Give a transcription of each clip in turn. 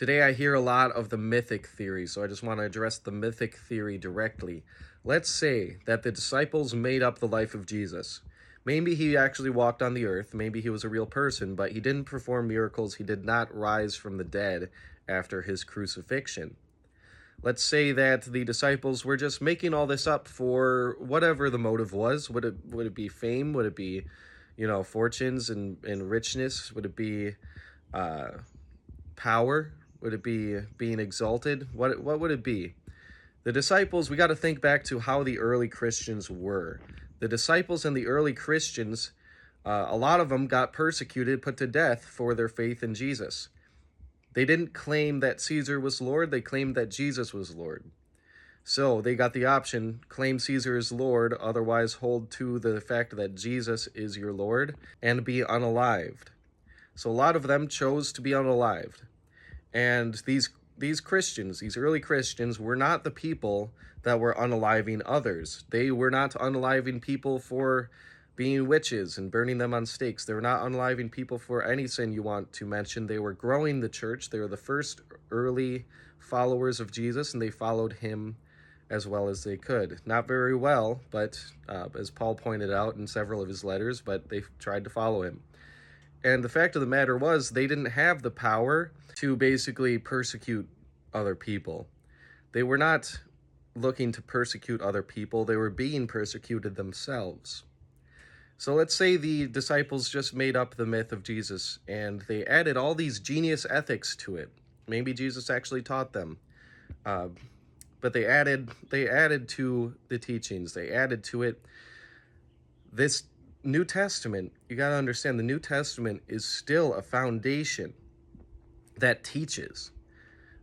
Today I hear a lot of the mythic theory, so I just want to address the mythic theory directly. Let's say that the disciples made up the life of Jesus. Maybe he actually walked on the earth, maybe he was a real person, but he didn't perform miracles, he did not rise from the dead after his crucifixion. Let's say that the disciples were just making all this up for whatever the motive was. Would it be fame? Would it be, fortunes and richness? Would it be power? Would it be being exalted? What would it be? The disciples, we got to think back to how the early Christians were. The disciples and the early Christians, a lot of them got persecuted, put to death for their faith in Jesus. They didn't claim that Caesar was Lord, they claimed that Jesus was Lord. So they got the option, claim Caesar is Lord, otherwise hold to the fact that Jesus is your Lord, and be unalived. So a lot of them chose to be unalived. And these Christians, these early Christians, were not the people that were unaliving others. They were not unaliving people for being witches and burning them on stakes. They were not unaliving people for any sin you want to mention. They were growing the church. They were the first early followers of Jesus, and they followed him as well as they could. Not very well, but as Paul pointed out in several of his letters, but they tried to follow him. And the fact of the matter was, they didn't have the power to basically persecute other people. They were not looking to persecute other people. They were being persecuted themselves. So let's say the disciples just made up the myth of Jesus and they added all these genius ethics to it. Maybe Jesus actually taught them. But they added to the teachings. They added to it this New Testament. You got to understand, the New Testament is still a foundation that teaches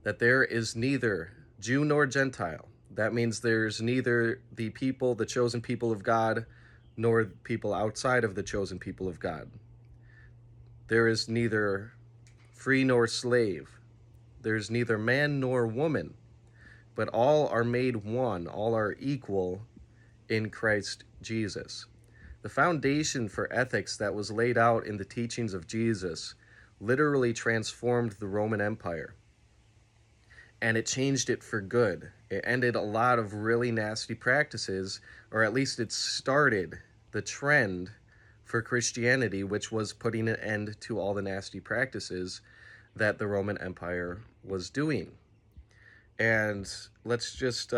that there is neither Jew nor Gentile. That means there's neither the people, the chosen people of God, nor people outside of the chosen people of God. There is neither free nor slave. There's neither man nor woman, but all are made one. All are equal in Christ Jesus. The foundation for ethics that was laid out in the teachings of Jesus literally transformed the Roman Empire. And it changed it for good. It ended a lot of really nasty practices, or at least it started the trend for Christianity, which was putting an end to all the nasty practices that the Roman Empire was doing. And let's just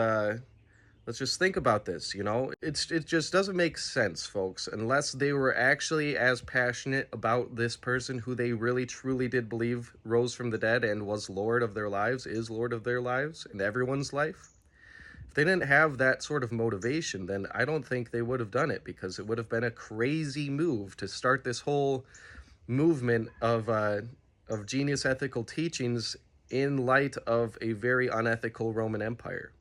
think about this, It just doesn't make sense, folks, unless they were actually as passionate about this person who they really truly did believe rose from the dead and was Lord of their lives, is Lord of their lives, and everyone's life. If they didn't have that sort of motivation, then I don't think they would have done it, because it would have been a crazy move to start this whole movement of genius ethical teachings in light of a very unethical Roman Empire.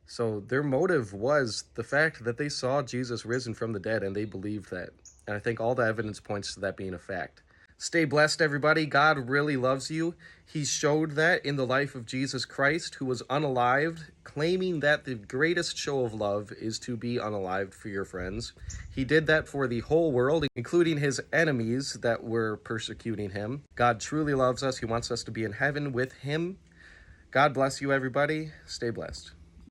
So their motive was the fact that they saw Jesus risen from the dead, and they believed that. And I think all the evidence points to that being a fact. Stay blessed, everybody. God really loves you. He showed that in the life of Jesus Christ, who was unalived, claiming that the greatest show of love is to be unalived for your friends. He did that for the whole world, including his enemies that were persecuting him. God truly loves us. He wants us to be in heaven with him. God bless you, everybody. Stay blessed.